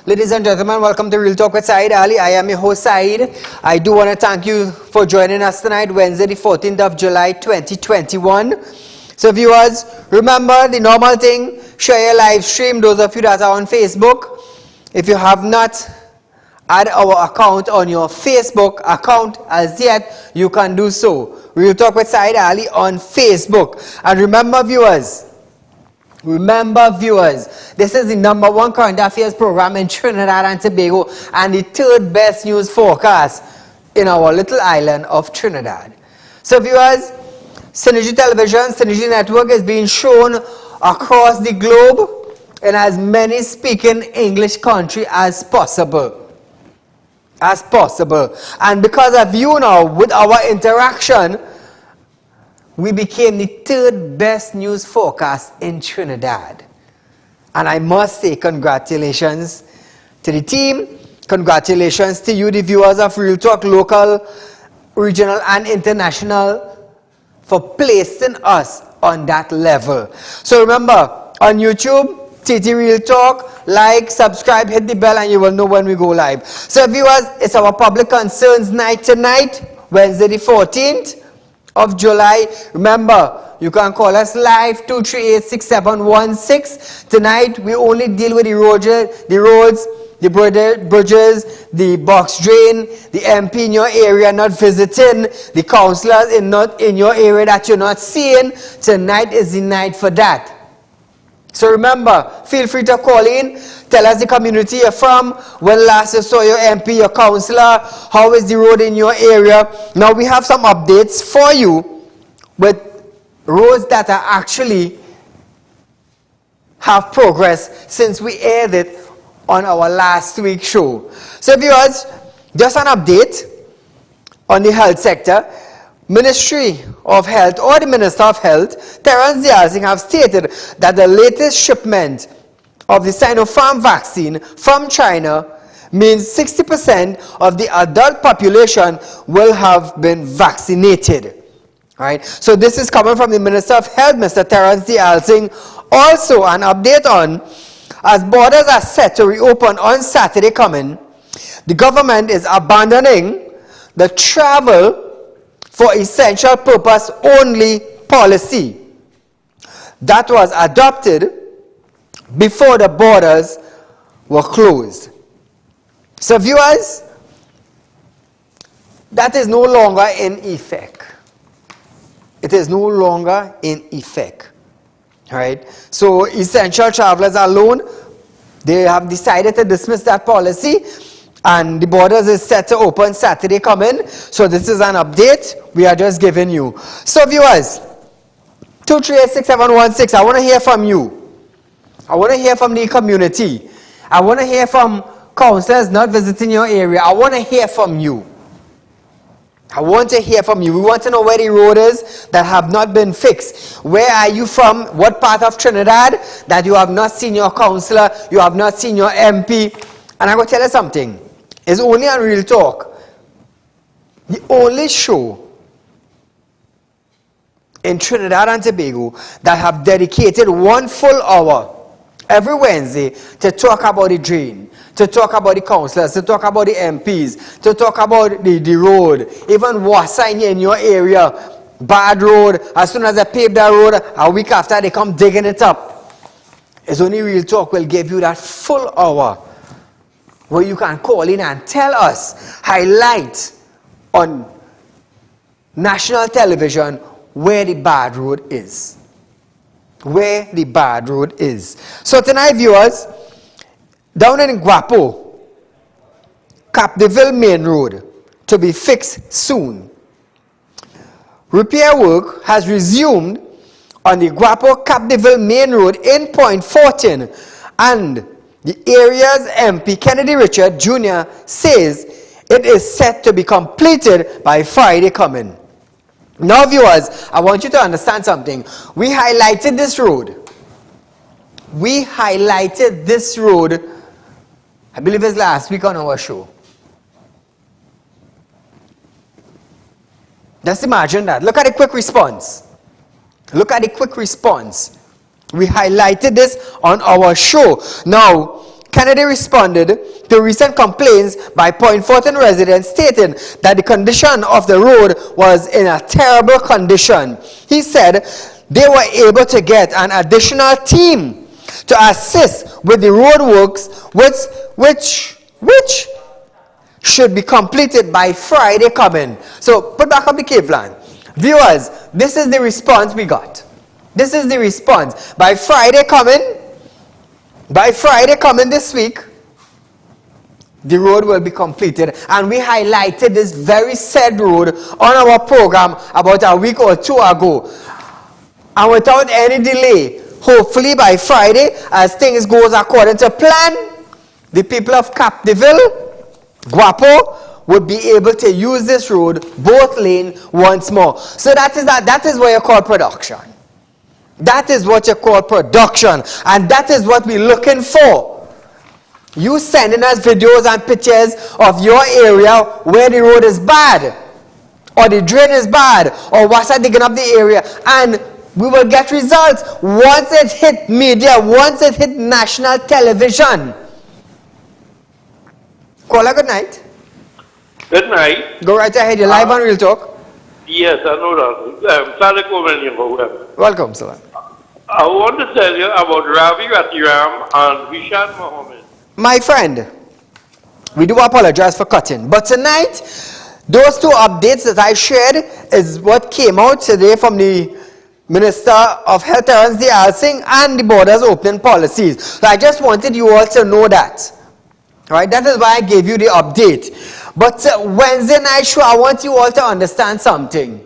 Ladies and gentlemen, welcome to Real Talk with Saieed Ali. I am your host, Saeed. I do want to thank you for joining us tonight, Wednesday, the 14th of July, 2021. So viewers, remember the normal thing, share your live stream, those of you that are on Facebook. If you have not add our account on your Facebook account as yet, you can do so. Real Talk with Saieed Ali on Facebook. And remember viewers, this is the #1 current affairs program in Trinidad and Tobago and the 3rd best news forecast in our little island of Trinidad. So viewers, Synergy Television, Synergy Network is being shown across the globe in as many speaking English countries as possible. And because of you now, with our interaction, we became the 3rd best news forecast in Trinidad. And I must say congratulations to the team. Congratulations to you, the viewers of Real Talk, local, regional, and international, for placing us on that level. So remember, on YouTube, TT Real Talk, like, subscribe, hit the bell, and you will know when we go live. So viewers, it's our public concerns night tonight, Wednesday the 14th of July. Remember, you can call us live 238-6716. Tonight we only deal with the roads, the bridges, the box drain, the MP in your area not visiting, the councillors not in your area that you're not seeing. Tonight is the night for that. So remember, feel free to call in, tell us the community you're from, when last you saw your MP, your councillor, how is the road in your area. Now we have some updates for you with roads that are actually have progress since we aired it on our last week's show. So viewers, just an update on the health sector. Ministry of Health or the Minister of Health, Saieed Ali, have stated that the latest shipment of the Sinopharm vaccine from China means 60% of the adult population will have been vaccinated. Right? So this is coming from the Minister of Health, Mr. Saieed Ali. Also an update on, as borders are set to reopen on Saturday coming, the government is abandoning the travel for essential purpose only policy that was adopted before the borders were closed. So viewers, that is no longer in effect. It is no longer in effect. Right? So essential travelers alone, they have decided to dismiss that policy. And the borders is set to open Saturday coming. So this is an update we are just giving you. So viewers, 238-6716, I want to hear from you. I want to hear from the community. I want to hear from councillors not visiting your area. I want to hear from you. I want to hear from you. We want to know where the road is that have not been fixed. Where are you from? What part of Trinidad that you have not seen your councillor, you have not seen your MP. And I'm going to tell you something. It's only on Real Talk, the only show in Trinidad and Tobago that have dedicated 1 full hour every Wednesday to talk about the drain, to talk about the councillors, to talk about the MPs, to talk about the road, even wasa in your area, bad road. As soon as they pave that road, a week after they come digging it up. It's only Real Talk will give you that full hour where you can call in and tell us, highlight on national television where the bad road is. Where the bad road is. So tonight, viewers, down in Guapo, Capdeville Main Road, to be fixed soon. Repair work has resumed on the Guapo Capdeville Main Road in Point 14, and the area's MP Kennedy Richard Jr. says it is set to be completed by Friday coming. Now viewers, I want you to understand something. We highlighted this road. I believe it's last week on our show. Just imagine that. Look at the quick response. Look at the quick response. We highlighted this on our show. Now, Kennedy responded to recent complaints by Point Fortin residents stating that the condition of the road was in a terrible condition. He said they were able to get an additional team to assist with the road works, which should be completed by Friday coming. So, put back up the Kevlan. Viewers, this is the response we got. This is the response. By Friday coming this week, the road will be completed. And we highlighted this very said road on our program about a week or two ago. And without any delay, hopefully by Friday, as things goes according to plan, the people of Capdeville, Guapo, would be able to use this road, both lane, once more. So that is what you call production. That is what you call production. And that is what we're looking for. You sending us videos and pictures of your area where the road is bad, or the drain is bad, or what's digging up the area, and we will get results once it hit media, once it hit national television. Caller, good night. Good night. Go right ahead. You're live on Real Talk. Yes, I know that. Welcome, sir. I want to tell you about Ravi Ratiram and Vishal Mohammed. My friend, we do apologize for cutting, but tonight, those two updates that I shared is what came out today from the Minister of Health, Terence Dayal Singh, and the borders opening policies. So I just wanted you all to know that. Right? That is why I gave you the update. But Wednesday night show, I want you all to understand something.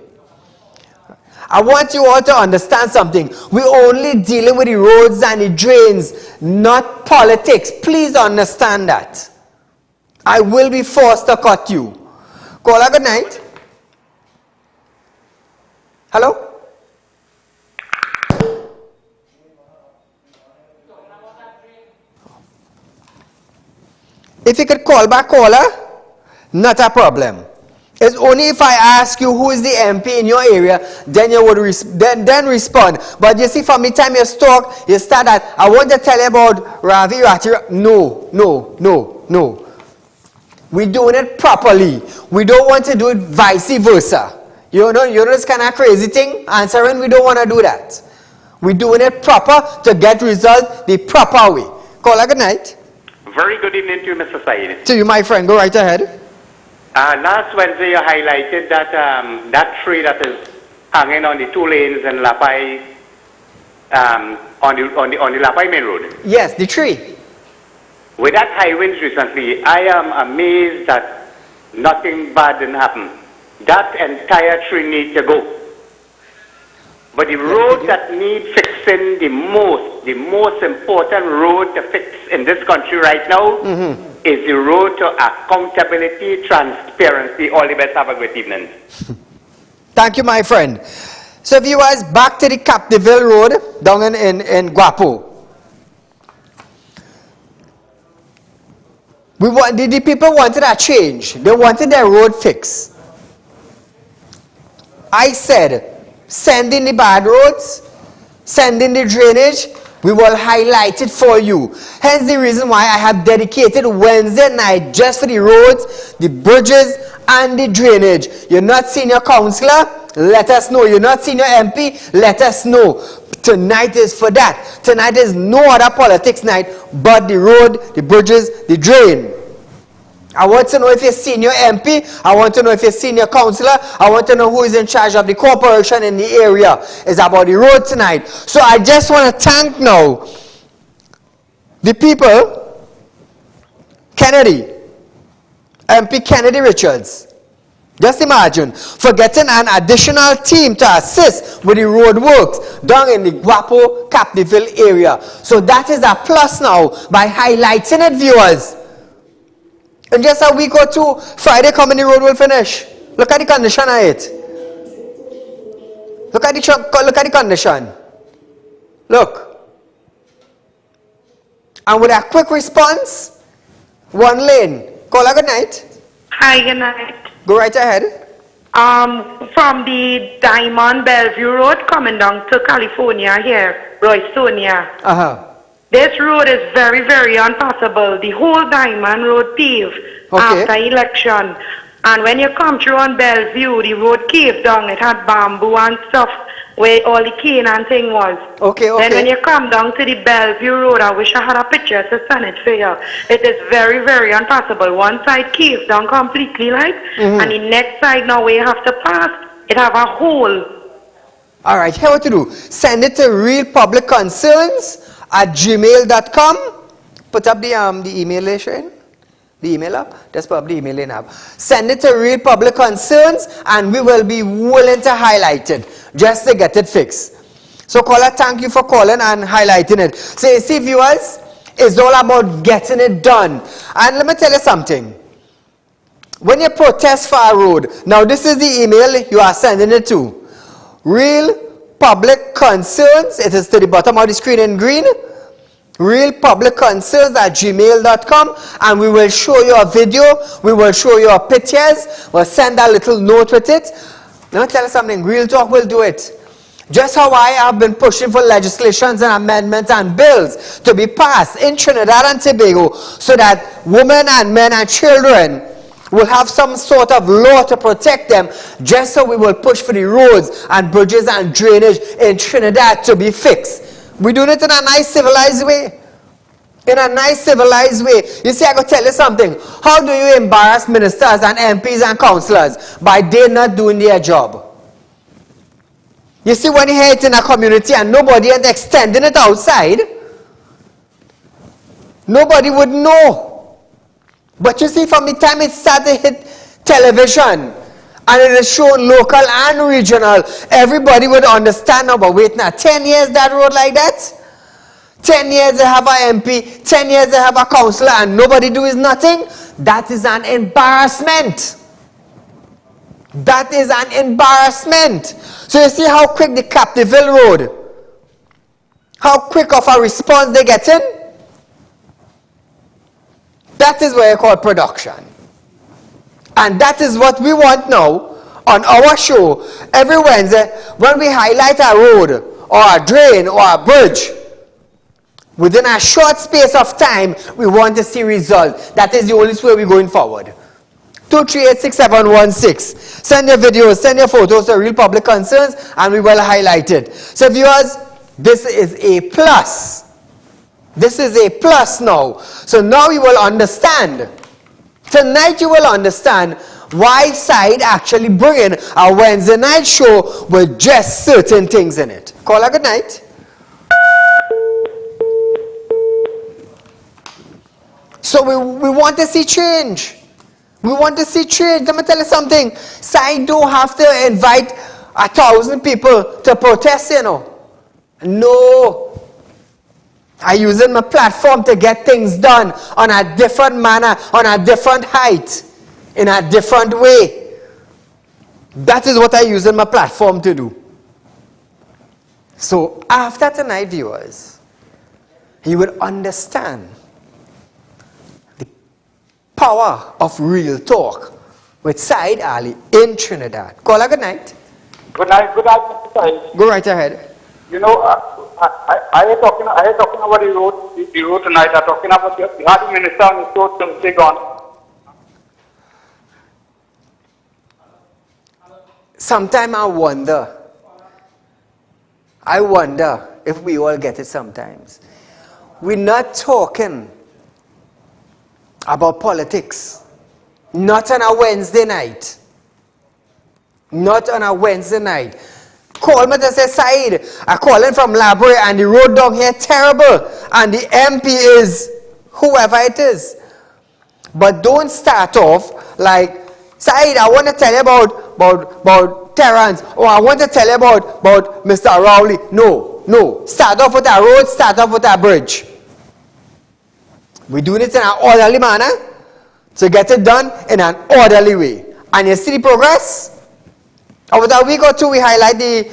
I want you all to understand something. We're only dealing with the roads and the drains, not politics. Please understand that. I will be forced to cut you. Caller, good night. Hello? If you could call back, caller, not a problem. It's only if I ask you who is the MP in your area, then you would then respond. But you see, from the time you talk, you start that, I want to tell you about Ravi Ratira. No. We're doing it properly. We don't want to do it vice versa. You know this kind of crazy thing? Answering, we don't want to do that. We're doing it proper to get results the proper way. Caller, good night. Very good evening to you, Mr. Said. To you, my friend. Go right ahead. Last Wednesday, you highlighted that that tree that is hanging on the two lanes in Lapai, on the Lapai main road. Yes, the tree. With that high winds recently, I am amazed that nothing bad didn't happen. That entire tree needs to go. But the road that needs fixing the most important road to fix in this country right now is the road to accountability, transparency. All the best. Have a great evening. Thank you, my friend. So viewers, back to the Capdeville Road down in Guapo. The people wanted a change. They wanted their road fixed. I said, send in the bad roads, send in the drainage, we will highlight it for you. Hence the reason why I have dedicated Wednesday night just for the roads, the bridges, and the drainage. You're not seeing your councillor? Let us know. You're not seeing your MP? Let us know. Tonight is for that. Tonight is no other politics night but the road, the bridges, the drain. I want to know if you're senior MP. I want to know if you're senior councillor. I want to know who is in charge of the corporation in the area. It's about the road tonight. So I just want to thank now the people, Kennedy, MP Kennedy Richards. Just imagine, for getting an additional team to assist with the road works down in the Guapo, Capdeville area. So that is a plus now by highlighting it, viewers. In just a week or two, Friday coming, the road will finish. Look at the condition of it. Look at the condition. Look. And with a quick response, one lane. Caller, good night. Hi, good night. Go right ahead. From the Diamond Bellevue Road coming down to California here, Roystonia. This road is very, very unpassable. The whole Diamond Road paved after election. And when you come through on Bellevue, the road caved down. It had bamboo and stuff where all the cane and thing was. Then when you come down to the Bellevue Road, I wish I had a picture to send it for you. It is very, very unpassable. One side caved down completely, like, and the next side now where you have to pass, it have a hole. All right, here what to do. Send it to realpublicconcerns@gmail.com. Put up the email there, Shane. The email up. Just put up the email in up. Send it to Real Public Concerns, and we will be willing to highlight it just to get it fixed. So caller, thank you for calling and highlighting it. So you see, viewers, it's all about getting it done. And let me tell you something. When you protest for a road, now this is the email you are sending it to. Real Public Concerns, it is to the bottom of the screen in green, realpublicconcerns@gmail.com, and we will show you a video, we will show you pictures, we'll send a little note with it. Let me tell you something, Real Talk will do it. Just how I have been pushing for legislations and amendments and bills to be passed in Trinidad and Tobago so that women and men and children will have some sort of law to protect them, just so we will push for the roads and bridges and drainage in Trinidad to be fixed. We're doing it in a nice civilized way. In a nice civilized way. You see, I gotta tell you something. How do you embarrass ministers and MPs and councillors? By they not doing their job. You see, when you hear it in a community and nobody is extending it outside, nobody would know. But you see, from the time it started to hit television, and it is shown local and regional, everybody would understand now. But wait now, 10 years that road like that? 10 years they have an MP, 10 years they have a councillor, and nobody does nothing? That is an embarrassment. That is an embarrassment. So you see how quick the Captiville Road, how quick of a response they get in? That is what you call production. And that is what we want now on our show every Wednesday when we highlight a road or a drain or a bridge. Within a short space of time, we want to see results. That is the only way we're going forward. 2386716. Send your videos, send your photos to Real Public Concerns, and we will highlight it. So viewers, this is a plus. This is a plus now. So now you will understand. Tonight you will understand why Saieed actually bringing a Wednesday night show with just certain things in it. Caller, good night. So we want to see change. We want to see change. Let me tell you something. Saieed don't have to invite 1,000 people to protest, you know. No. I'm using my platform to get things done on a different manner, on a different height, in a different way. That is what I'm using my platform to do. So after tonight, viewers, you will understand the power of Real Talk with Saieed Ali in Trinidad. Caller, good night. Good night, Mr. Saieed. Go right ahead. You know, I am talking about the road tonight. I'm talking about the Hard Minister and the road to stay gone. Sometimes I wonder if we all get it sometimes. We're not talking about politics. Not on a Wednesday night. Not on a Wednesday night. Call me to say, Saieed, I calling from Labray and the road down here terrible. And the MP is whoever it is. But don't start off like, Saieed, I want to tell you about Terrence, or I want to tell you about Mr. Rowley. No. Start off with a road, start off with a bridge. We're doing it in an orderly manner to get it done in an orderly way. And you see the progress? Over a week or two, we highlight the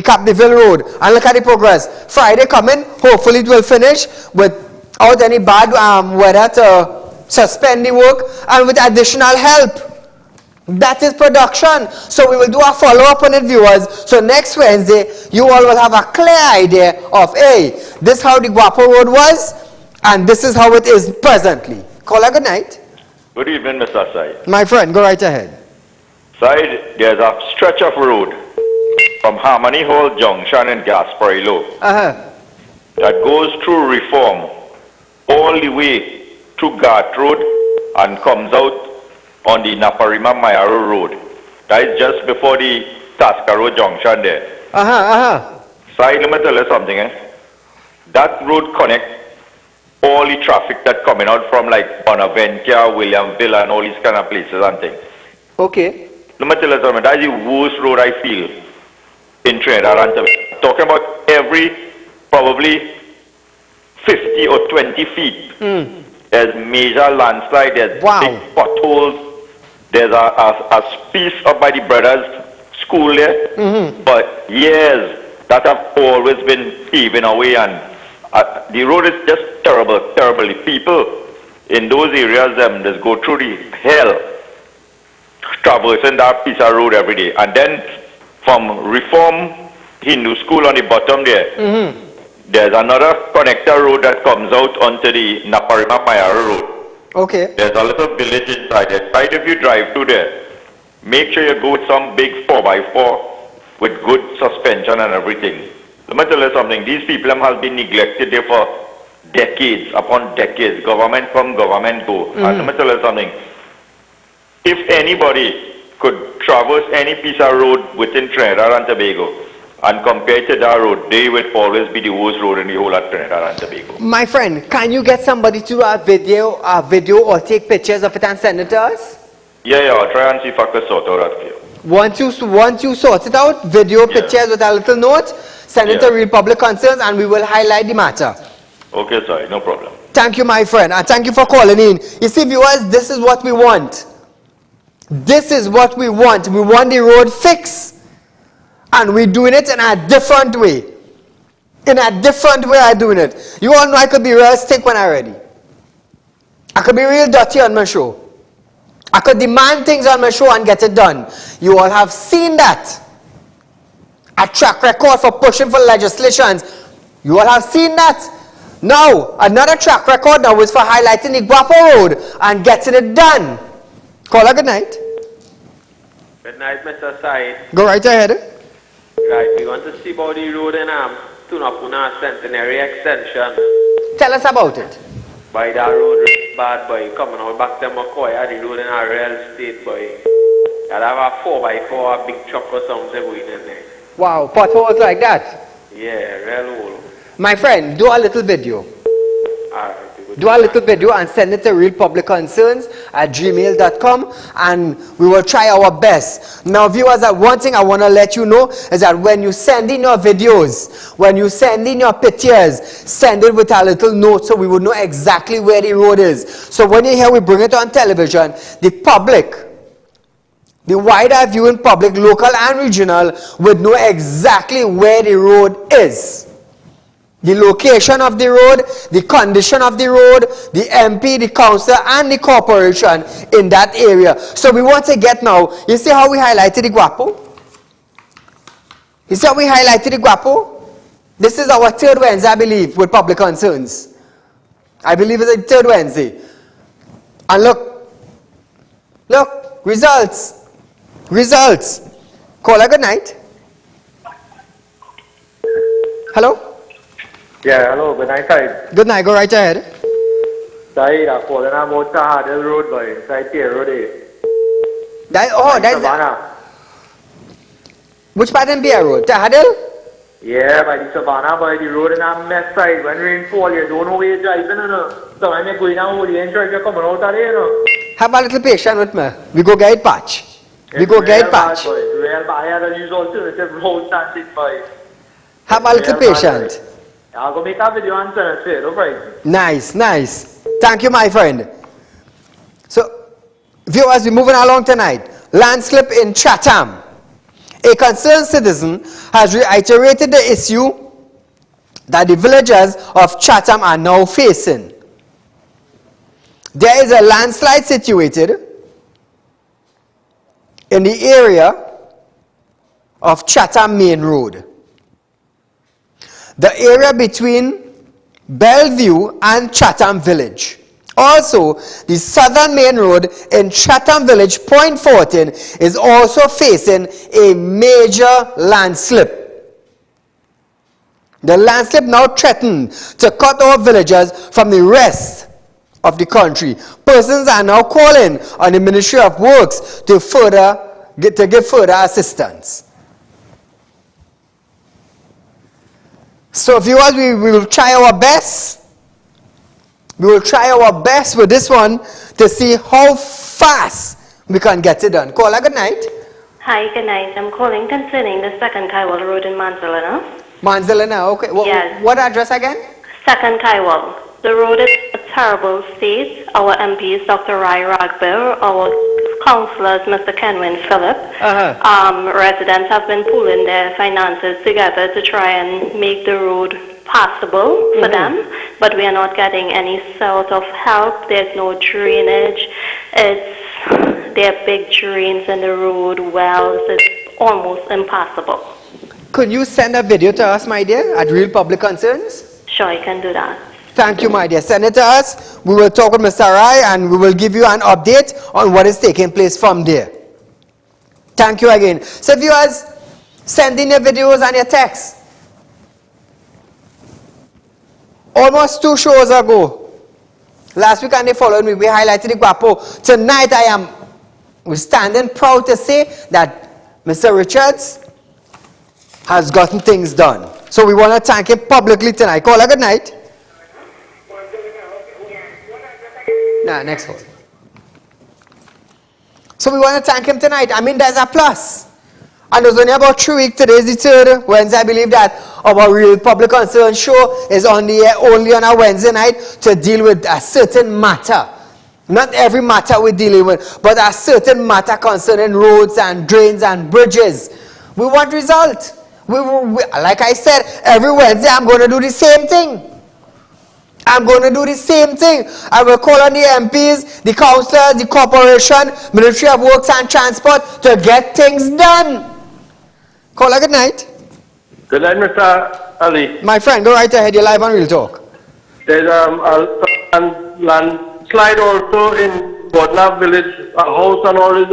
Captiville Road and look at the progress. Friday coming, hopefully it will finish without any bad weather to suspend the work and with additional help. That is production. So we will do a follow-up on it, viewers. So next Wednesday, you all will have a clear idea of, hey, this is how the Guapo Road was, and this is how it is presently. Caller, good night. Good evening, Mr. Said. My friend, go right ahead. Said, there's a stretch of road from Harmony Hall Junction in Gasparillo that goes through Reform all the way to Ghat Road and comes out on the Naparima Mayaro Road. That is just before the Tascaro Junction there. Said, let me tell you something. That road connects all the traffic that coming out from like Bonaventure, Williamville and all these kind of places and things. Okay. Let me tell you something, that's the worst road I feel in Trinidad and Tobago. Talking about every probably 50 or 20 feet. There's major landslide, there's big potholes, there's a piece up by the brothers' school there. But years that have always been paving away, and the road is just terrible. The people in those areas just go through the hell traversing that piece of road every day. And then from Reform Hindu School on the bottom there, there's another connector road that comes out onto the Naparima Mayaro Road. Okay. There's a little village inside there. Right, if you drive through there, make sure you go with some big 4x4 with good suspension and everything. Let me tell you something, these people have been neglected there for decades upon decades. Government come, government go. And let me tell you something, if anybody could traverse any piece of road within Trinidad and Tobago and compare to that road, they would always be the worst road in the whole of Trinidad and Tobago. My friend, can you get somebody to do a video or take pictures of it and send it to us? Yeah, I'll try and see if I can sort out that for you. Once you sort it out, video pictures with a little note, send it to Real Public Concerns and we will highlight the matter. Okay, sorry, no problem. Thank you, my friend, and thank you for calling in. You see, viewers, this is what we want. This is what we want. We want the road fixed. And we're doing it in a different way. In a different way I'm doing it. You all know I could be real stick when I'm ready. I could be real dirty on my show. I could demand things on my show and get it done. You all have seen that. A track record for pushing for legislations. You all have seen that. Now, another track record now is for highlighting the Guapo Road and getting it done. Caller, good night. Good night, Mr. Said. Go right ahead. Right, we want to see about the road in Tunapuna Centenary Extension. Tell us about it. By that road is bad, boy. Coming out back to McCoy, the road in a real state, boy. I'd have a 4x4, a big truck or something going in there. Wow, potholes like that? Yeah, real old. My friend, do a little video. Alright. Do a little video and send it to realpublicconcerns@gmail.com and we will try our best. Now viewers, one thing I want to let you know is that when you send in your videos, when you send in your pictures, send it with a little note so we would know exactly where the road is. So when you hear we bring it on television, the public, the wider viewing public, local and regional, would know exactly where the road is. The location of the road, the condition of the road, the MP, the council, and the corporation in that area. So we want to get now, you see how we highlighted the Guapo? You see how we highlighted the Guapo? This is our third Wednesday, I believe, with public concerns. I believe it's the third Wednesday. And look, results. Caller, good night. Hello? Yeah, hello, good night, Said. Good night, go right ahead. Said, I'm calling about Saieed Road, boy. Said, road. That's Savannah. Which part in Beer Road? Tahadil? Yeah, by the Savannah, by the road in a mess side. When rain fall, you don't know where you're driving, you know. So when you're going down, you ain't sure if you're coming out of there, you know. Have a little patience with me. We go guide patch. We go guide patch. Real bad. I had to use alternative roads and things, boy. Have a little patience. I'll go make a video and send it to you, no problem. Nice. Thank you, my friend. So, viewers, we're moving along tonight. Landslip in Chatham. A concerned citizen has reiterated the issue that the villagers of Chatham are now facing. There is a landslide situated in the area of Chatham Main Road. The area between Bellevue and Chatham Village. Also, the southern main road in Chatham Village, Point 14, is also facing a major landslip. The landslip now threatens to cut off villagers from the rest of the country. Persons are now calling on the Ministry of Works to give further assistance. So viewers, we will try our best. We will try our best with this one to see how fast we can get it done. Caller, good night. Hi, good night. I'm calling concerning the second Kaiwal Road in Manzalina. Manzalina, okay. Yes. What address again? Second Kaiwal. The road is in a terrible state. Our MPs, Dr. Rai Ragbir, our councillors, Mr. Kenwin Phillip, residents have been pooling their finances together to try and make the road passable for them, but we are not getting any sort of help. There's no drainage. There are big drains in the road, wells. It's almost impossible. Could you send a video to us, my dear, at Real Public Concerns? Sure, I can do that. Thank you, my dear. Send it to us. We will talk with Mr. Rai and we will give you an update on what is taking place from there. Thank you again. So viewers, send in your videos and your texts. Almost 2 shows ago, last week and the following week, we highlighted the Guapo. Tonight we're standing proud to say that Mr. Richards has gotten things done. So we want to thank him publicly tonight. Caller, good night. Next host. So we want to thank him tonight. I mean, there's a plus. And there's only about 3 weeks. Today is the 3rd Wednesday. I believe that our Real Public Concern show is on the air only on a Wednesday night to deal with a certain matter. Not every matter we're dealing with, but a certain matter concerning roads and drains and bridges. We want results. Like I said, every Wednesday I'm going to do the same thing. I'm going to do the same thing. I will call on the MPs, the councillors, the corporation, Ministry of Works and Transport to get things done. Caller, good night. Good night, Mr. Ali. My friend, go right ahead. You're live on Real Talk. There's a landslide also in Bodna village. A house and all is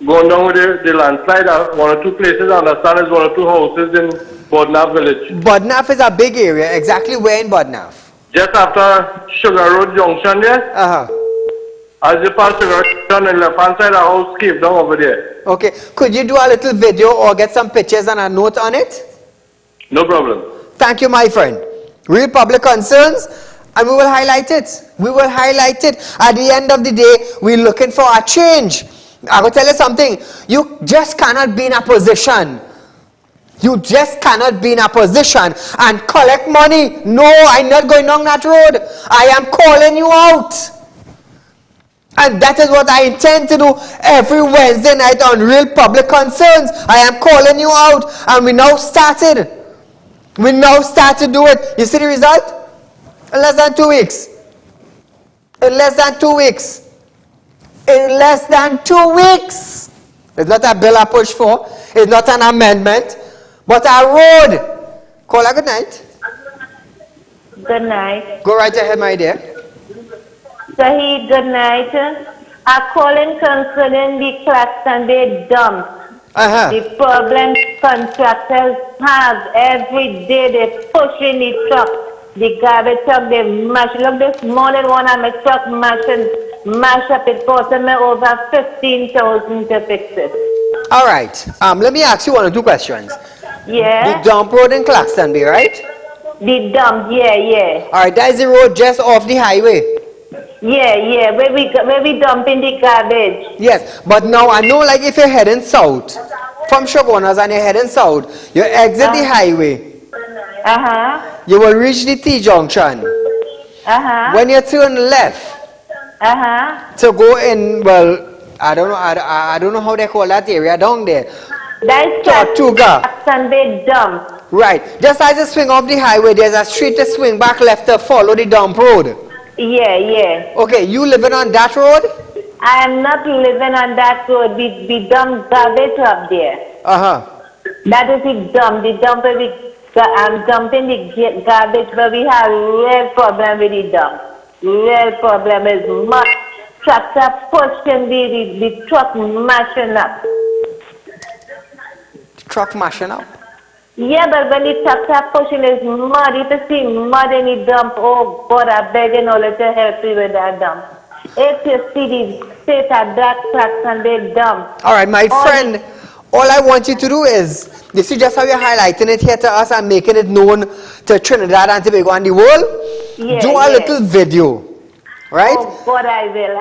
going down with the landslide. 1 or 2 places, I understand, is 1 or 2 houses in Bodna village. Bodnaf is a big area. Exactly where in Bodnaf? Just after Sugar Road Junction there. As you pass Sugar Road Junction on the left hand side, a house caved down over there. Okay. Could you do a little video or get some pictures and a note on it? No problem. Thank you, my friend. Real Public Concerns, and we will highlight it. We will highlight it. At the end of the day, we're looking for a change. I will tell you something. You just cannot be in a position. You just cannot be in a position and collect money. No, I'm not going down that road. I am calling you out. And that is what I intend to do every Wednesday night on Real Public Concerns. I am calling you out. And we now started. We now start to do it. You see the result? In less than 2 weeks. In less than 2 weeks. In less than 2 weeks. It's not a bill I push for. It's not an amendment. But a road. Caller, good night. Good night. Go right ahead, my dear. Saheed, good night. I'm calling concerning the Claxton Bay dump. The problem contractors have every day. They pushing the truck. The garbage truck, they mash. Look, this morning one of my truck mash up. It cost me over 15,000 to fix it. All right. Let me ask you 1 or 2 questions. Yeah. The dump road in Claxton Bay, right? The dump, yeah. All right, that is the road just off the highway. Yeah. Where we dumping the garbage. Yes, but now I know, like, if you're heading south from Shogunas and you're heading south, you exit the highway. You will reach the T junction. When you turn left to go in, well, I don't know how they call that area down there. That's Claxton Bay dump. Right. Just as you swing off the highway, there's a street to swing back left to follow the dump road. Yeah. Okay, you living on that road? I am not living on that road. We dump garbage up there. That is the dump. The dump where I'm dumping the garbage, but we have real problem with the dump. Real problem is much tractor pushing the truck mashing up. Truck mashing up? Yeah, but when the tractor pushing is mud, you can see mud in the dump. Oh God, I'm begging all of you to help me with that dump. If you see the state of that tracks and they dump. Alright, my friend, all I want you to do is, you see just how you're highlighting it here to us and making it known to Trinidad and Tobago and the world? Yeah, do a little video, right? Oh God, I will.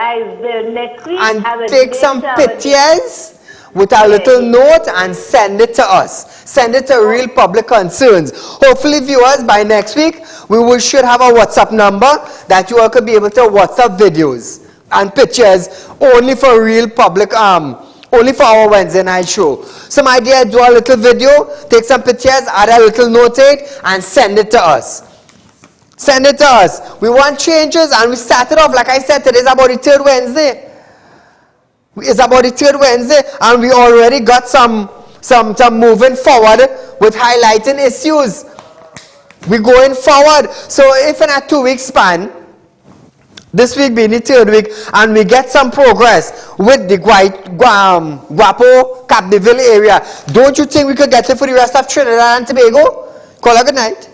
Next week, and I will take some pictures with a little note and send it to us. Send it to Real Public Concerns. Hopefully, viewers, by next week, we should have a WhatsApp number that you all could be able to WhatsApp videos and pictures only for Real Public, only for our Wednesday night show. So my dear, do a little video, take some pictures, add a little note to it, and send it to us. Send it to us. We want changes, and we started off, like I said, today is about the third Wednesday. It's about the third Wednesday, and we already got some moving forward with highlighting issues. We're going forward. So if in a 2-week span, this week being the third week, and we get some progress with the Guapo, Capdeville area, don't you think we could get it for the rest of Trinidad and Tobago? Call her good night.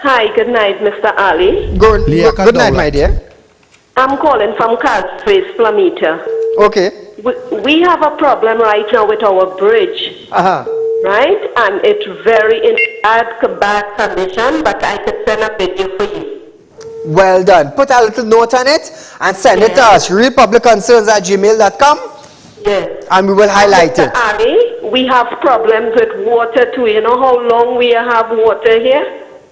Hi, good night, Mr. Ali. Good night, my dear. I'm calling from Caspace, Flamita. Okay. We have a problem right now with our bridge. Right? And it's very in bad condition, but I could send a video for you. Well done. Put a little note on it and send it to us. realpublicconcerns@gmail.com. Yes. And we will highlight Mr. it. Ali, we have problems with water too. You know how long we have water here?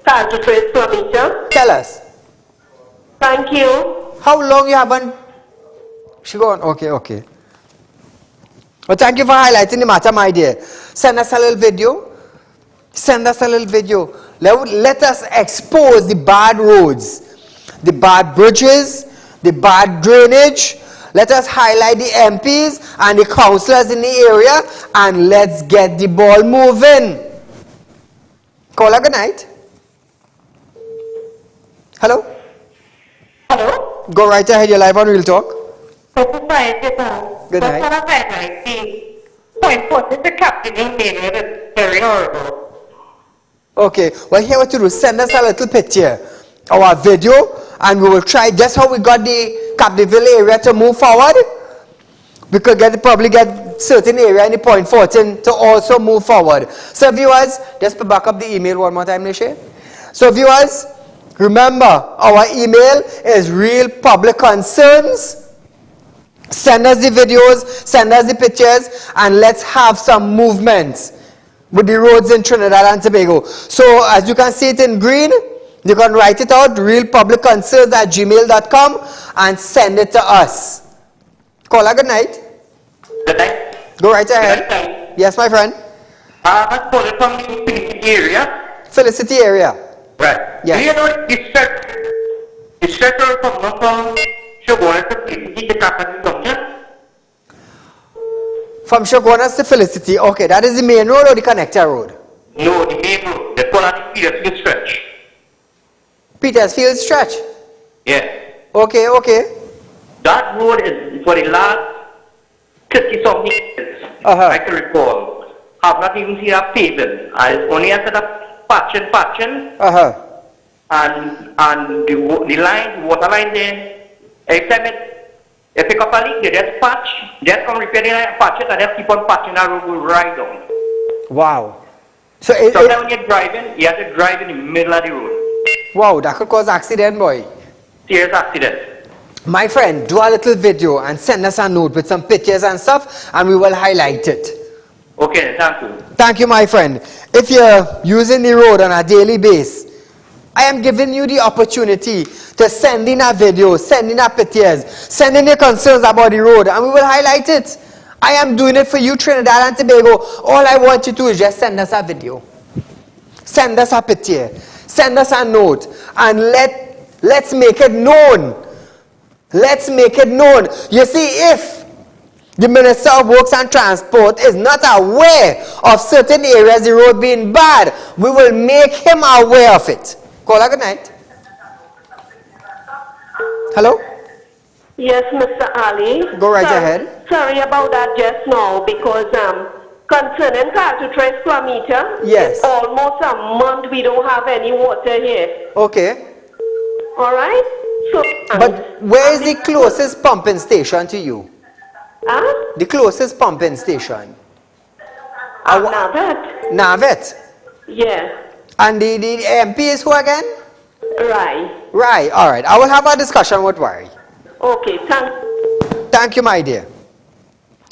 Caspace, Flamita. Tell us. Thank you. How long you haven't? She gone. Okay. Well, thank you for highlighting the matter, my dear. Send us a little video. Let us expose the bad roads, the bad bridges, the bad drainage. Let us highlight the MPs and the councillors in the area, and let's get the ball moving. Call her good night. Hello? Hello? Go right ahead, you're live on Real Talk. Good night. Point forth is the captain in there. It's very horrible. Okay, well here what to do, send us a little picture, our video, and we will try just how we got the Capdeville area to move forward. We could probably get certain area in the Point 14 to also move forward. So viewers, just back up the email one more time, Nisha. So viewers, remember, our email is Real Public Concerns. Send us the videos, send us the pictures, and let's have some movements with the roads in Trinidad and Tobago. So as you can see it in green, you can write it out, realpublicconcerns@gmail.com, and send it to us. Call her good night. Good night. Go right ahead. Yes, my friend. I'm calling from the Felicity area. Felicity area. Right. Yes. Do you know the stretch from Shogunas to Felicity, the capital junction? From Shogunas to Felicity. Okay, that is the main road or the connector road? No, the main road. They call it the Petersfield stretch. Petersfield stretch? Yeah. Okay. That road is for the last 30-something years, I can recall. Have not even seen a paving. I only had a patching. And the line, water line there, every time they pick up a leak, they just patch, just come repair the line, patch it, and just keep on patching that road, go right down. Wow. So sometimes when you're driving, you have to drive in the middle of the road. Wow, that could cause accident, boy. Serious accident. My friend, do a little video and send us a note with some pictures and stuff, and we will highlight it. Okay, thank you. Thank you, my friend. If you're using the road on a daily basis, I am giving you the opportunity to send in a video, send in a pictures, send in your concerns about the road, and we will highlight it. I am doing it for you, Trinidad and Tobago. All I want you to do is just send us a video. Send us a picture. Send us a note. And let's make it known Let's make it known. You see, if the Minister of Works and Transport is not aware of certain areas the road being bad, we will make him aware of it. Call her good night. Hello? Yes, Mr. Ali. Go right ahead. Sorry about that just now, because concerning car to trace per meter, yes, it's almost a month we don't have any water here. Okay. All right? So, but where is the closest pumping station to you? Huh? The closest pumping station? Navet. Navet? Yeah. And the MP is who again? Right. Right, all right. I will have a discussion with Wari. Okay, thank you, my dear.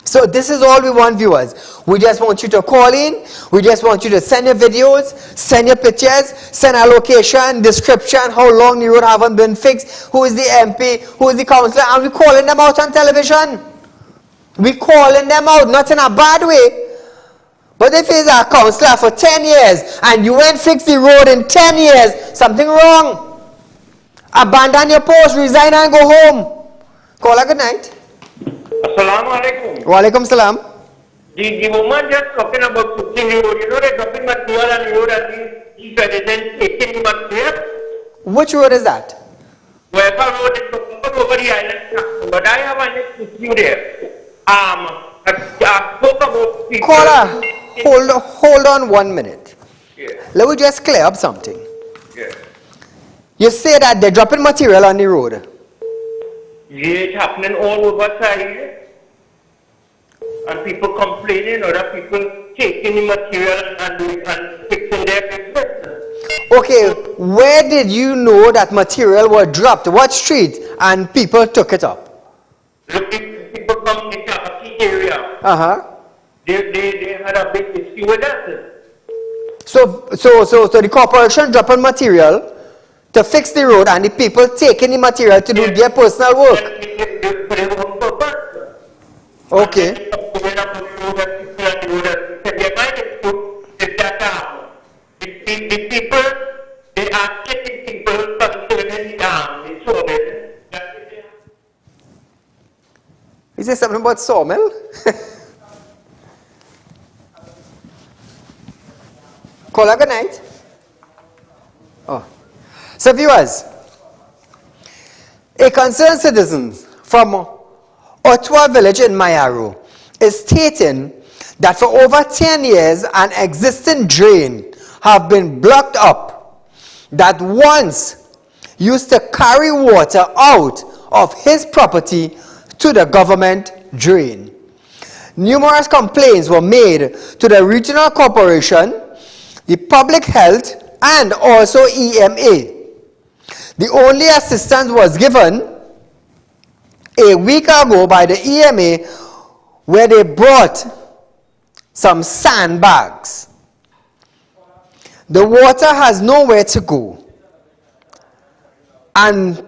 So this is all we want, viewers. We just want you to call in. We just want you to send your videos, send your pictures, send a location, description, how long the road haven't been fixed, who is the MP, who is the councillor, and we're calling them out on television. We're calling them out, not in a bad way. But if he's a councillor for 10 years and you went fix the road in 10 years, something wrong. Abandon your post, resign and go home. Call her good night. Assalamu alaikum. Wa alaikum salam. The woman just talking about fixing the road. You know they're dropping material on the road and the president taking the material. Which road is that? Wherever road is dropping over the island. But I have a issue there. I spoke about people. Caller, hold on 1 minute. Yeah. Let me just clear up something. Yeah. You say that they're dropping material on the road. Yeah, it's happening all over Saieed. And people complaining, other people taking the material and fixing their business. Okay, where did you know that material was dropped? What street? And people took it up? Look, people from the Kapaki area. They had a big issue with that. So the corporation dropping material to fix the road and the people taking the material to do their personal work. Okay. The people, they are taking people concerning the sawmill. Is there something about sawmill? Call her good night. Oh. So viewers, a concerned citizen from Ottawa Village in Mayaro is stating that for over 10 years an existing drain have been blocked up that once used to carry water out of his property to the government drain. Numerous complaints were made to the regional corporation, the public health, and also EMA. The only assistance was given a week ago by the EMA, where they brought some sandbags. The water has nowhere to go, and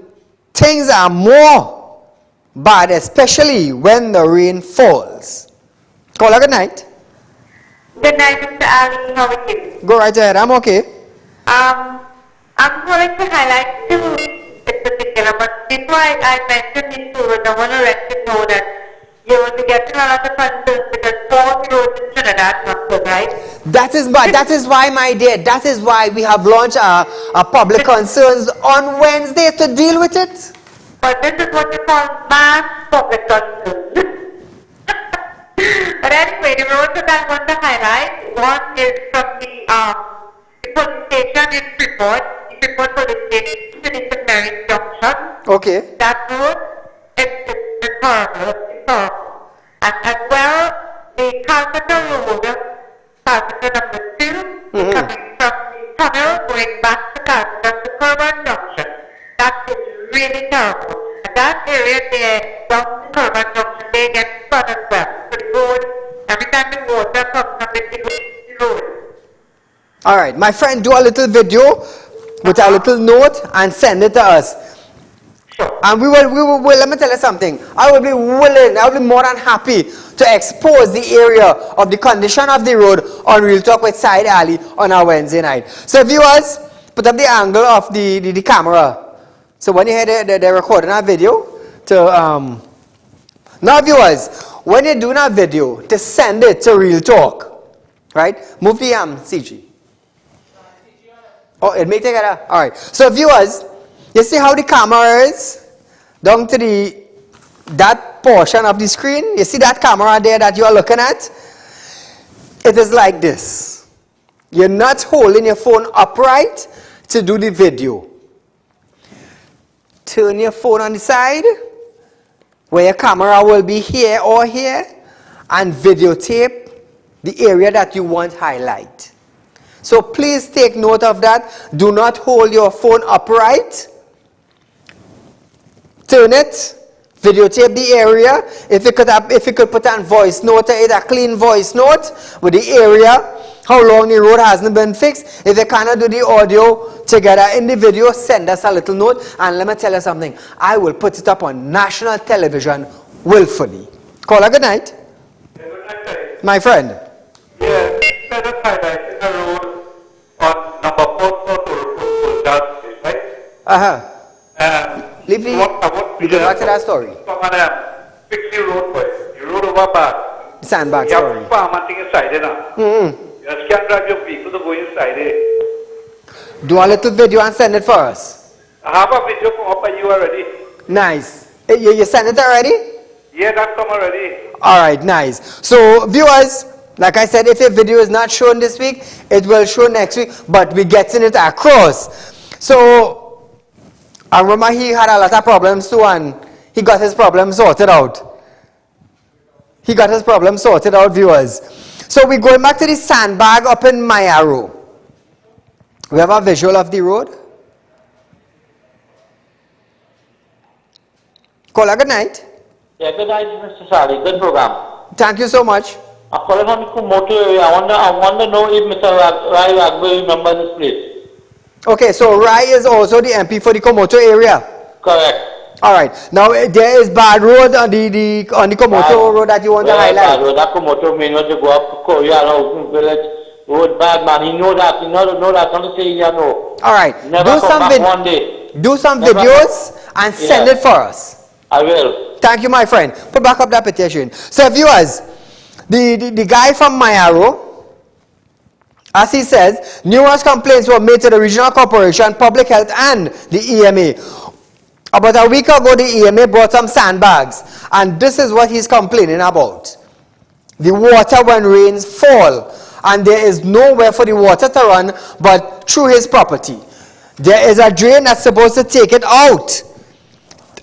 things are more bad, especially when the rain falls. Call her good night. Good night, Mr. Ali. How are you? Go right ahead. I'm okay. I'm calling to highlight two in particular, but before I mention these two, I want to let you know that you will be getting a lot of concerns because all the roads in Trinidad not good, right? That is why, my dear, that is why we have launched a public concerns on Wednesday to deal with it. But this is what you call mass public concerns. But anyway, the roads that I want to highlight, one is from the police station in Freeport, the Freeport police station to the St. Mary's Junction. Okay. That road is horrible. It's horrible. And as well, the Calcutta Road, Calcutta number 2, coming from the tunnel going back to Calcutta to Curban Junction. That is really terrible. And that area there, down to Curban Junction, they get flooded as well. So the road, every time the water comes from the road. All right, my friend, do a little video with a little note and send it to us. Sure. And we will, let me tell you something. I will be more than happy to expose the area of the condition of the road on Real Talk with Saieed Ali on our Wednesday night. So viewers, put up the angle of the camera. So when you hear the recording our video, now viewers, when you're doing a video, to send it to Real Talk, right? Move the CG. Oh, it may take it out. All right. So viewers, you see how the camera is down to that portion of the screen? You see that camera there that you are looking at? It is like this. You're not holding your phone upright to do the video. Turn your phone on the side, where your camera will be here or here, and videotape the area that you want highlight. So please take note of that. Do not hold your phone upright. Turn it, videotape the area. If you could put on voice note, a clean voice note with the area, how long the road hasn't been fixed. If you cannot do the audio together in the video, send us a little note. And let me tell you something. I will put it up on national television willfully. Caller, good night. Yeah, good night, sir. My friend. Yeah, instead of highlighting the road on number 4 to that street, right? Leave the, we go back to that story. Fix the road for it. The road over bad. Sandbag you story. You have farm and thing inside it now. You can't drive your vehicle to go inside it. Do a little video and send it for us. I have a video come up by you already. Nice. You sent it already? Yeah, that come already. Alright, nice. So viewers, like I said, if your video is not shown this week, it will show next week, but we're getting it across. So, I remember he had a lot of problems too, and he got his problem sorted out. He got his problem sorted out, viewers. So we're going back to the sandbag up in Mayaro. We have a visual of the road. Caller, good night. Yeah, good night, Mr. Sali. Good program. Thank you so much. I'm calling from the Kumoto area. I want to know if Mr. Rai Ragbe remember this place. Okay, so Rai is also the MP for the Komoto area. Correct. All right. Now there is bad road on the Komoto road that you want to highlight. Bad road. That Komoto main road to go up Korea Housing Village. Road bad man. He know that. He know that. Don't say he know. All right. Never do come back one day. Do some videos and send it for us. I will. Thank you, my friend. Put back up that petition. So viewers, the guy from Mayaro, as he says, numerous complaints were made to the Regional Corporation, Public Health and the EMA. About a week ago, the EMA brought some sandbags, and this is what he's complaining about. The water when rains fall, and there is nowhere for the water to run but through his property. There is a drain that's supposed to take it out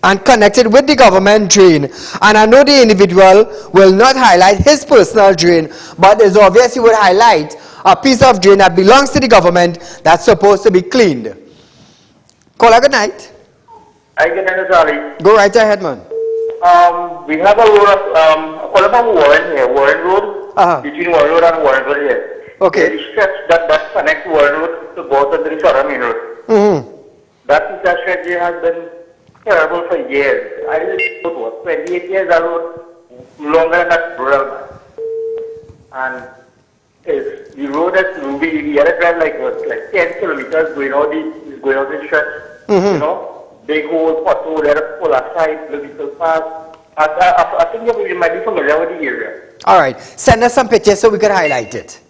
and connect it with the government drain. And I know the individual will not highlight his personal drain, but it's obvious he would highlight a piece of drain that belongs to the government that's supposed to be cleaned. Caller, good night. I get into Charlie. Go right ahead, man. We have a road, calling from Warren here, Warren Road, between Warren Road and Warrenville here. Okay. The stretch that connects Warren Road to go to the Shora Main Road. That stretch has been terrible for years. I lived for 28 years, that road longer than that road. And the road is ruby. We had to drive like 10 kilometers going out the stretch. You know, big hole, pothole, there to pull aside, little fast. I think you might be familiar with the area. All right. Send us some pictures so we can highlight it.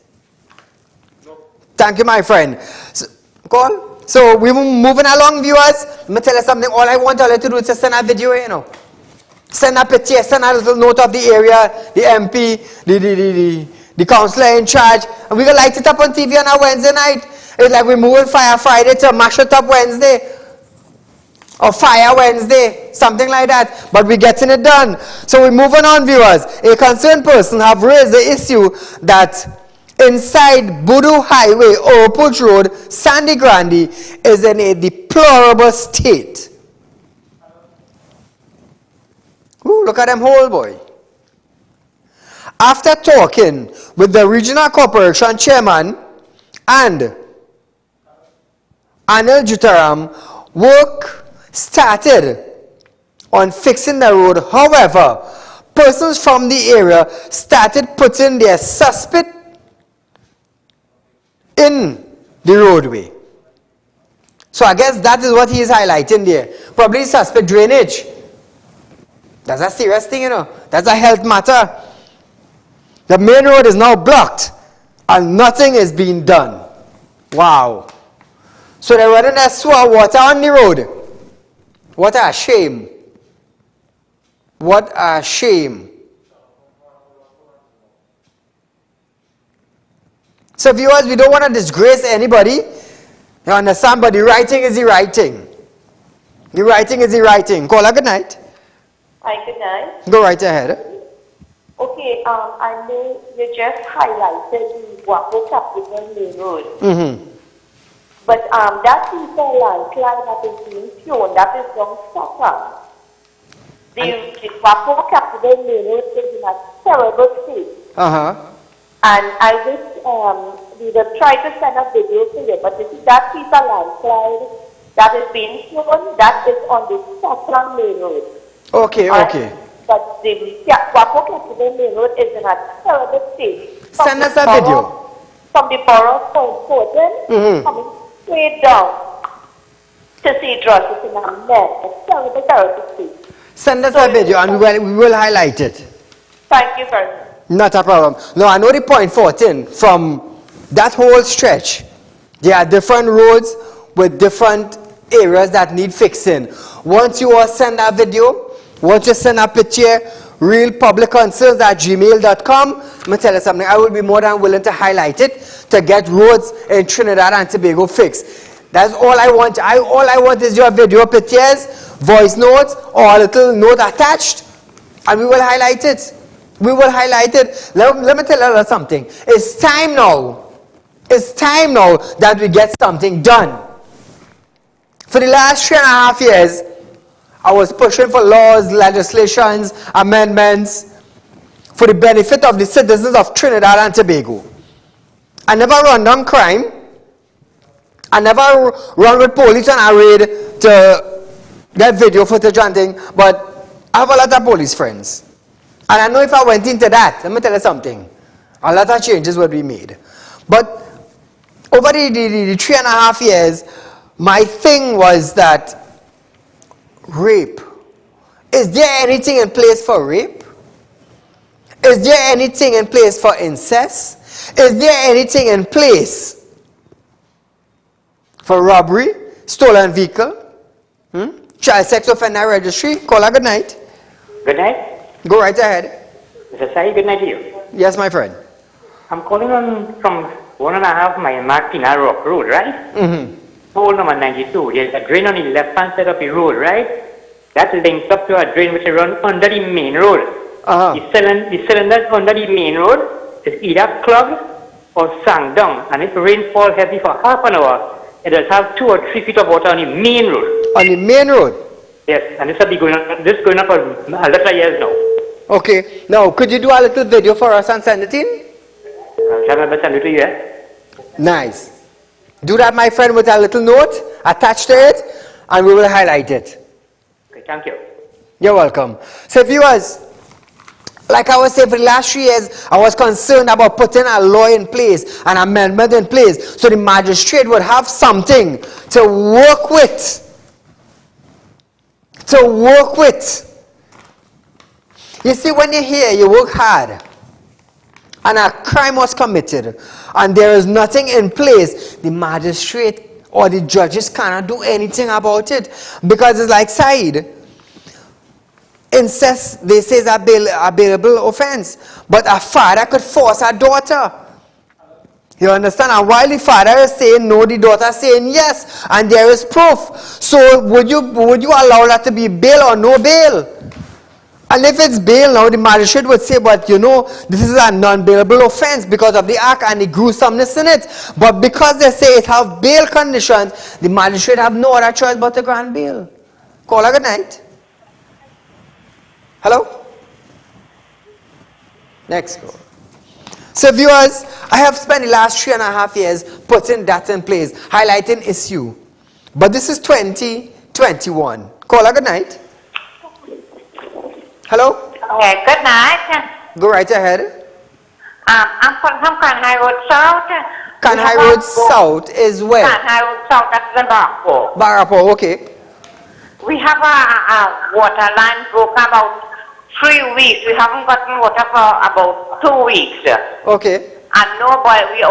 No. Thank you, my friend. Call. So we're moving along, viewers. Let me tell you something. All I want all you to do is just send a video, you know. Send a picture, send a little note of the area, the MP, the councillor in charge, and we're going to light it up on TV on a Wednesday night. It's like we're moving Fire Friday to Mash It Up Wednesday. Or Fire Wednesday, something like that. But we're getting it done. So we're moving on, viewers. A concerned person have raised the issue that inside Budu Highway, Oropouche Road, Sandy Grande is in a deplorable state. Ooh, look at them hole, boy. After talking with the Regional Corporation Chairman and Anil Jutaram, work started on fixing the road. However, persons from the area started putting their suspect in the roadway. So I guess that is what he is highlighting there. Probably suspect drainage. That's a serious thing, you know. That's a health matter. The main road is now blocked and nothing is being done. Wow. So they're running that sewer water on the road. What a shame. What a shame. So viewers, we don't want to disgrace anybody. You understand? But the writing is the writing. The writing is the writing. Caller, good night. Hi, good night. Go right ahead. Okay, I know you just highlighted the Guapo Capital Main Road. But that is a landslide that is being shown, that is from Stockholm. The Guapo Capital Main Road is in a terrible state. And I wish we will try to send a video to you, but you see that piece of landslide that is being shown, that is on the Stockholm Main Road. Okay, okay. But the Guapo Capital Main Road is in a terrible state. Send us a video. From the borough of Portland, coming straight down to see Dross in a mess. A terrible, terrible state. Send us a video and we will highlight it. Thank you very much. Not a problem. No, I know the point 14. From that whole stretch, there are different roads with different areas that need fixing. Once you all send that video, once you send a picture, realpublicconcerns@gmail.com, let me tell you something, I will be more than willing to highlight it to get roads in Trinidad and Tobago fixed. That's all I want. All I want is your video pictures, voice notes, or a little note attached, and we will highlight it. We will highlight it. Let me tell you something. It's time now. It's time now that we get something done. For the last 3.5 years, I was pushing for laws, legislations, amendments for the benefit of the citizens of Trinidad and Tobago. I never run down crime. I never run with police on a raid to get video footage and thing, but I have a lot of police friends. And I know if I went into that, let me tell you something, a lot of changes would be made. But over the 3.5 years, my thing was that rape. Is there anything in place for rape? Is there anything in place for incest? Is there anything in place for robbery, stolen vehicle, child sex offender registry? Caller, good night. Good night. Go right ahead. Mr. Saeed, good night to you. Yes, my friend. I'm calling on from 1.5 mile Martina Rock Road, right? Pole number 92. There's a drain on the left-hand side of the road, right? That links up to a drain which runs under the main road. The cylinders under the main road is either clogged or sunk down. And if rain falls heavy for half an hour, it does have 2 or 3 feet of water on the main road. On the main road? Yes, and this has been going on for a lot of years now. Okay. Now, could you do a little video for us and send it in? I'll try my best to send it to you, eh? Nice. Do that, my friend, with a little note attached to it, and we will highlight it. Okay, thank you. You're welcome. So viewers, like I was saying, for the last 3 years, I was concerned about putting a law in place, an amendment in place, so the magistrate would have something to work with. You see, when you're here, you work hard, and a crime was committed, and there is nothing in place, the magistrate or the judges cannot do anything about it, because it's like Saeed. Incest, they say, is a bailable offense, but a father could force a daughter. You understand? And while the father is saying no, the daughter is saying yes, and there is proof. So would you allow that to be bail or no bail? And if it's bail now, the magistrate would say, but you know, this is a non-bailable offense because of the act and the gruesomeness in it. But because they say it have bail conditions, the magistrate have no other choice but to grant bail. Caller, good night. Hello? Next call. So viewers, I have spent the last 3.5 years putting that in place, highlighting issue. But this is 2021. Caller, good night. Hello? Good night. Go right ahead. I'm from Kanhai Road South. Kanhai Road South is where? Kanhai Road South, that's the Barapo. Barapo, okay. We have a water line broken about 3 weeks. We haven't gotten water for about 2 weeks. Okay. And nobody, we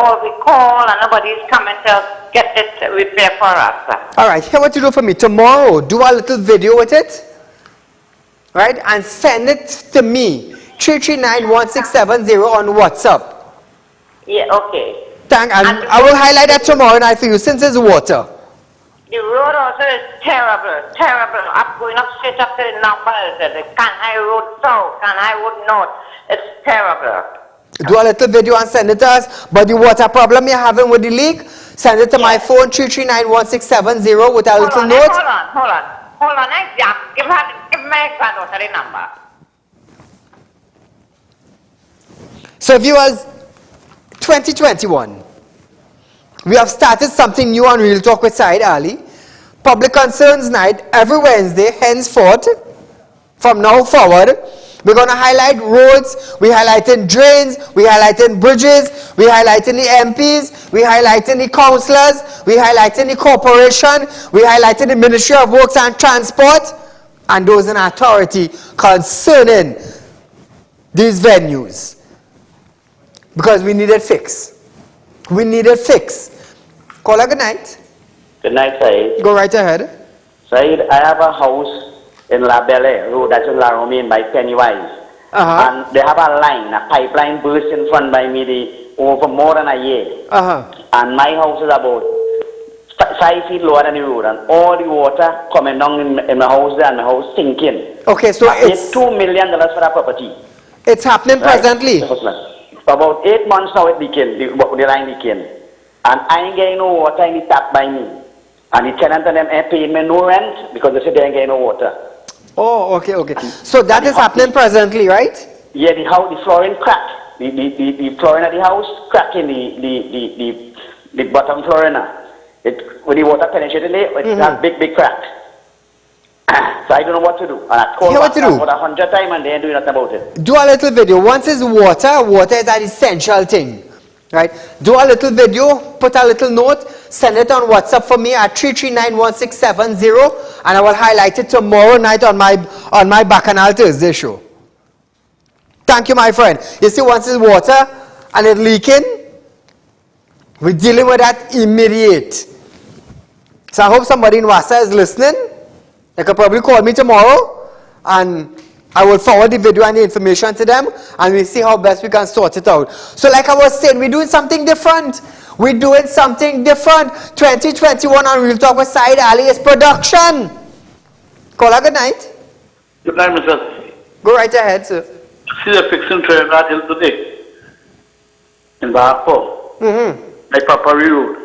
call and nobody's coming to get it repaired for us. All right, here what you do for me. Tomorrow, do a little video with it, right? And send it to me, 3391670 on WhatsApp. Yeah, okay. And I will highlight that tomorrow night for you since it's water. The road also is terrible, terrible. Going up straight up to the numbers, the Kanhai Road South, Kanhai Road North. It's terrible. Do a little video and send it to us. But the water problem you're having with the leak, send it to my phone, 3391670 with a little note. Hold on. Give my granddaughter the number. So viewers, 2021, we have started something new on Real Talk with Saieed Ali. Public Concerns Night every Wednesday, henceforth, from now forward. We're going to highlight roads, we're highlighting drains, we're highlighting bridges, we're highlighting the MPs, we're highlighting the councillors, we're highlighting the corporation, we're highlighting the Ministry of Works and Transport, and those in authority concerning these venues. Because we need it fixed. We need it fixed. Caller, good night. Good night, Saeed. Go right ahead. Saeed, I have a house in La Belle Road, that's in La Romaine by Pennywise. And they have a line, a pipeline burst in front by me over more than a year. And my house is about 5 feet lower than the road, and all the water coming down in my house there, and my house sinking. Okay, so I paid $2 million for that property. It's happening presently. About 8 months now it became, the line became. And I ain't getting no water in the tap by me. And the tenant and them ain't paying me no rent because they say they ain't getting no water. Oh, okay. So that is happening presently, right? Yeah, the flooring cracked. The flooring of the house cracking the bottom flooring. When the water penetrated it has big crack. So I don't know what to do. And I called back about 100 times and they ain't doing nothing about it. Do a little video. Once it's water is an essential thing. Right? Do a little video, put a little note, send it on WhatsApp for me at 3391670, and I will highlight it tomorrow night on my Bacchanal Thursday show. Thank you, my friend. You see, once it's water and it's leaking, we're dealing with that immediate. So I hope somebody in Wassa is listening. They could probably call me tomorrow, and I will forward the video and the information to them, and we'll see how best we can sort it out. So like I was saying, we're doing something different. We're doing something different. 2021 on Real Talk with Saieed Ali is production. Caller, good night. Good night, Mr. Go right ahead, sir. See the fixing train that hill today in Barapo. Like Papari Road.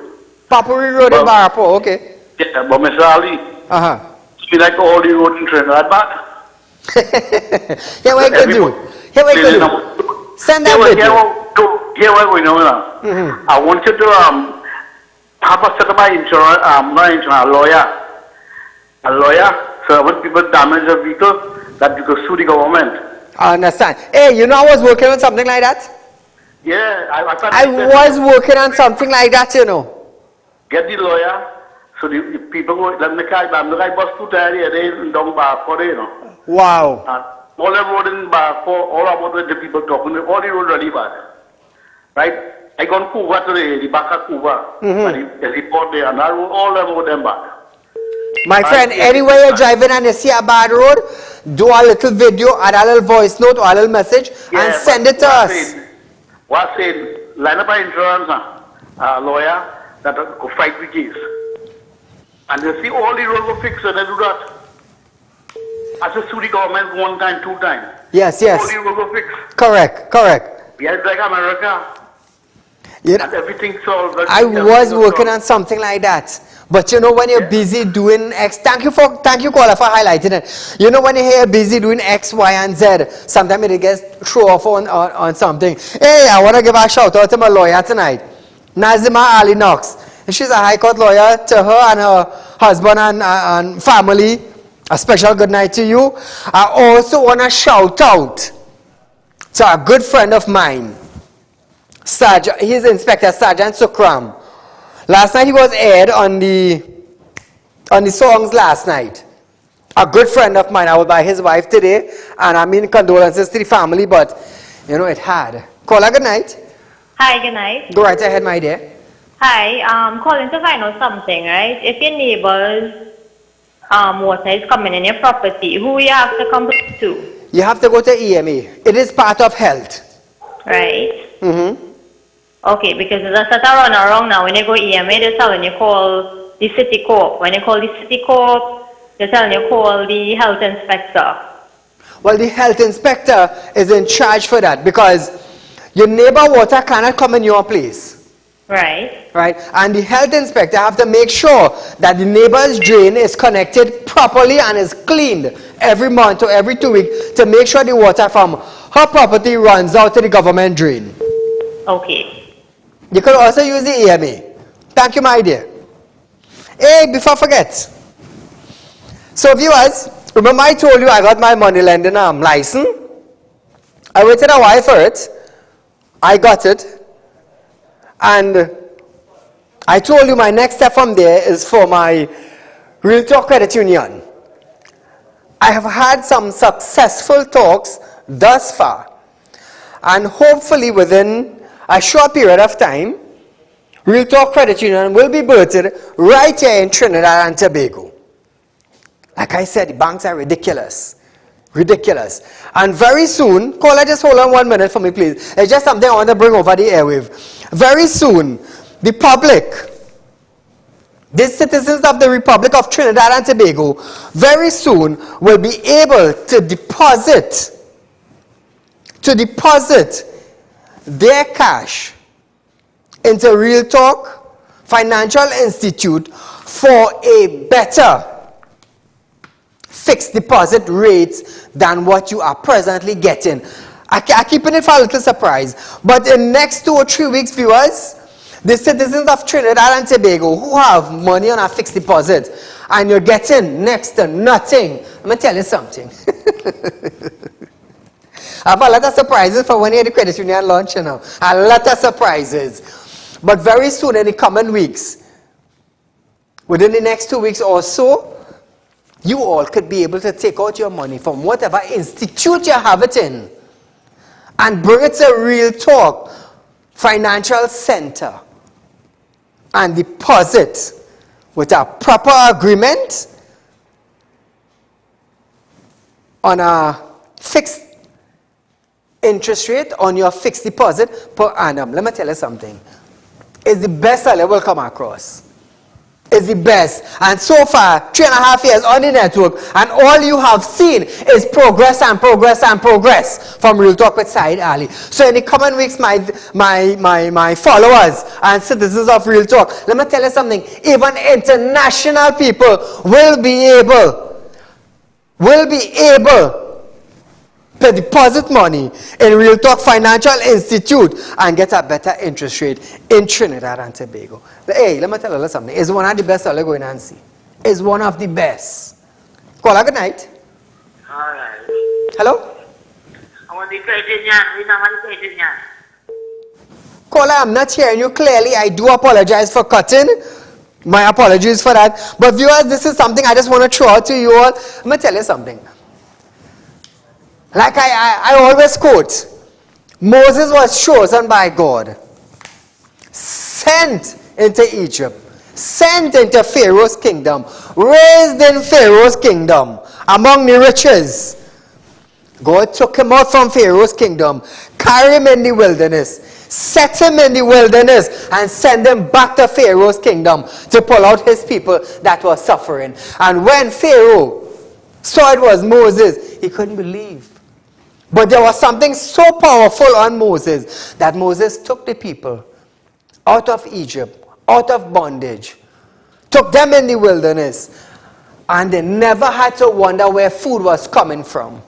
Papari Road in Barapo, okay. Yeah, but Mr. Ali, it's been like all the road in Trinidad back. Here what you do. Send that video. Here what we know now. I want you to have a set up my insurance, not insurance, a lawyer. So when people damage a vehicle, that you could sue the government. I understand. Hey, you know I was working on something like that? Yeah, I was working on something like that, you know. Get the lawyer, so the people go, let me carry back. Look, I bust 2 tires, they don't bar for it, you know. Wow. All the road in bar for all about the people talking, all the road really bad. Right? I gone Cuba today, the back of Cuba, and the report there, and that road, all the road them bad. My friend, anywhere you're driving and you see a bad road, do a little video, add a little voice note or a little message, and send it to us. What said, line up an insurance lawyer that could fight the case. And you see all the road will fix and they do that. I just sue the government 1 time, 2 times. Yes. All the road will fix. Correct. Yeah, it's like America. Yeah. And everything solved. I was working on something like that. But you know when you're busy doing X, thank you caller for highlighting it. You know when you're busy doing X, Y, and Z, sometimes it gets thrown off on something. Hey, I want to give a shout out to my lawyer tonight, Nazima Ali Knox. She's a high court lawyer. To her and her husband and family, a special good night to you. I also want to shout out to a good friend of mine, he's Inspector Sergeant Sukram. Last night he was aired on the songs last night. a good friend of mine. I was by his wife today, and I mean condolences to the family, but you know it had. Caller, good night. Hi, good night. Go right ahead, my dear. Hi, calling to find out something, right? If your neighbor's water is coming in your property, who you have to complain to? You have to go to EMA. It is part of health. Right? Mm-hmm. Okay, because there's a run around now. When you go EMA, they're telling you call the city corp. When you call the city corp, they're telling you call the health inspector. Well, the health inspector is in charge for that because your neighbor water cannot come in your place. Right. Right? And the health inspector have to make sure that the neighbor's drain is connected properly and is cleaned every month or every 2 weeks to make sure the water from her property runs out to the government drain. Okay. You could also use the EMA. Thank you, my dear. Hey, before I forget. So viewers, remember I told you I got my money lending license? I waited a while for it. I got it. And I told you my next step from there is for my Real Talk Credit Union. I have had some successful talks thus far. And hopefully within a short period of time, Real Talk Credit Union will be birthed right here in Trinidad and Tobago. Like I said, the banks are ridiculous. Ridiculous. And very soon, caller, just hold on 1 minute for me, please. It's just something I want to bring over the airwave. Very soon, the public, the citizens of the Republic of Trinidad and Tobago, very soon will be able to deposit their cash into Real Talk Financial Institute for a better fixed deposit rates than what you are presently getting. I keeping it for a little surprise. But in next 2 or 3 weeks, viewers, the citizens of Trinidad and Tobago who have money on a fixed deposit and you're getting next to nothing, I'm going to tell you something. I have a lot of surprises for when you the credit union launch, you know. A lot of surprises. But very soon in the coming weeks, within the next 2 weeks or so, you all could be able to take out your money from whatever institute you have it in and bring it to Real Talk Financial Center and deposit with a proper agreement on a fixed interest rate on your fixed deposit per annum. Let me tell you something. It's the best I will come across. It's the best. And so far, 3.5 years on the network, and all you have seen is progress and progress and progress from Real Talk with Saieed Ali. So in the coming weeks, my followers and citizens of Real Talk, let me tell you something. Even international people will be able to deposit money in Real Talk Financial Institute and get a better interest rate in Trinidad and Tobago. Hey, let me tell you something. It's one of the best I'll go in and see. It's one of the best. Caller, good night. Alright. Hello? I want the credit union. We don't want the credit union. Caller, I'm not hearing you clearly. I do apologize for cutting. My apologies for that. But viewers, this is something I just want to throw out to you all. Let me tell you something. Like I always quote, Moses was chosen by God, sent into Egypt, sent into Pharaoh's kingdom, raised in Pharaoh's kingdom, among the riches. God took him out from Pharaoh's kingdom, carried him in the wilderness, set him in the wilderness, and sent him back to Pharaoh's kingdom to pull out his people that were suffering. And when Pharaoh saw it was Moses, he couldn't believe. But there was something so powerful on Moses that Moses took the people out of Egypt, out of bondage, took them in the wilderness, and they never had to wonder where food was coming from.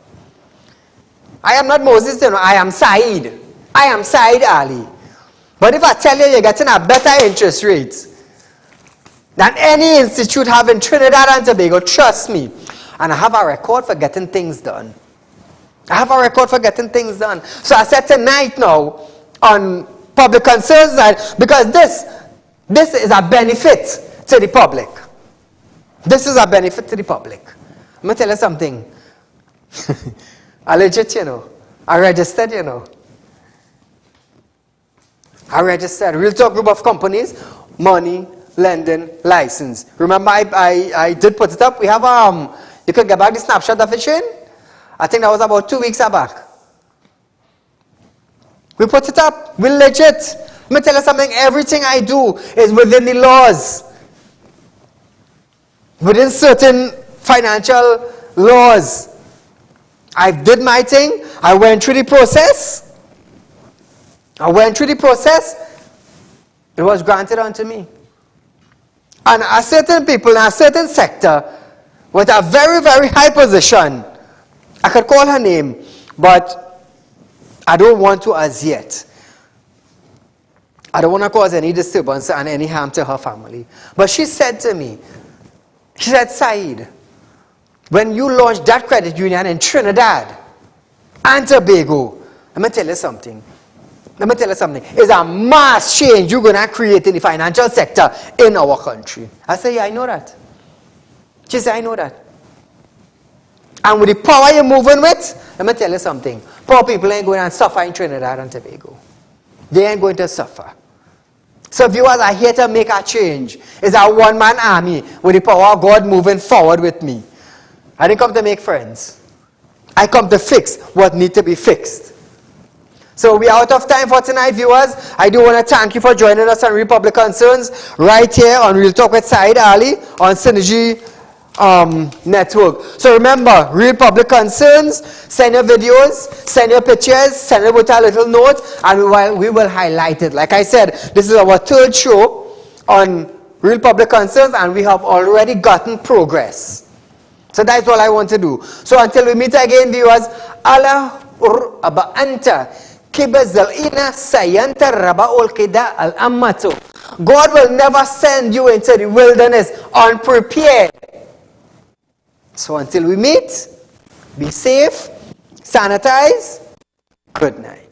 I am not Moses, you know, I am Saieed. I am Saieed Ali. But if I tell you you're getting a better interest rate than any institute have in Trinidad and Tobago, trust me. And I have a record for getting things done. I have a record for getting things done. So I said tonight now on public concerns night, because this is a benefit to the public. This is a benefit to the public. Let me tell you something. I legit, you know. I registered, you know. I registered. Real Talk group of companies, money, lending, license. Remember, I did put it up. We have, you can get back the snapshot of it, Shane. I think that was about 2 weeks back. We put it up. We're legit. Let me tell you something. Everything I do is within the laws. Within certain financial laws. I did my thing. I went through the process. It was granted unto me. And a certain people in a certain sector with a very, very high position, I could call her name, but I don't want to as yet. I don't want to cause any disturbance and any harm to her family. But she said to me, she said, Saeed, when you launched that credit union in Trinidad and Tobago, let me tell you something. It's a mass change you're going to create in the financial sector in our country. I said, yeah, I know that. She said, I know that. And with the power you're moving with, let me tell you something. Poor people ain't going to suffer in Trinidad and Tobago. They ain't going to suffer. So viewers are here to make a change. It's a one-man army with the power of God moving forward with me. I didn't come to make friends. I come to fix what needs to be fixed. So we are out of time for tonight, viewers. I do want to thank you for joining us on Real Public Concerns right here on Real Talk with Saieed Ali on Synergy Network. So remember, Real Public Concerns, send your videos, send your pictures, send it with a little note, and we will highlight it. Like I said, this is our third show on Real Public Concerns, and we have already gotten progress. So that's all I want to do. So until we meet again, viewers, Allah aba anta kibazalina sayanta rabaul kida al ammato. God will never send you into the wilderness unprepared. So until we meet, be safe, sanitize, good night.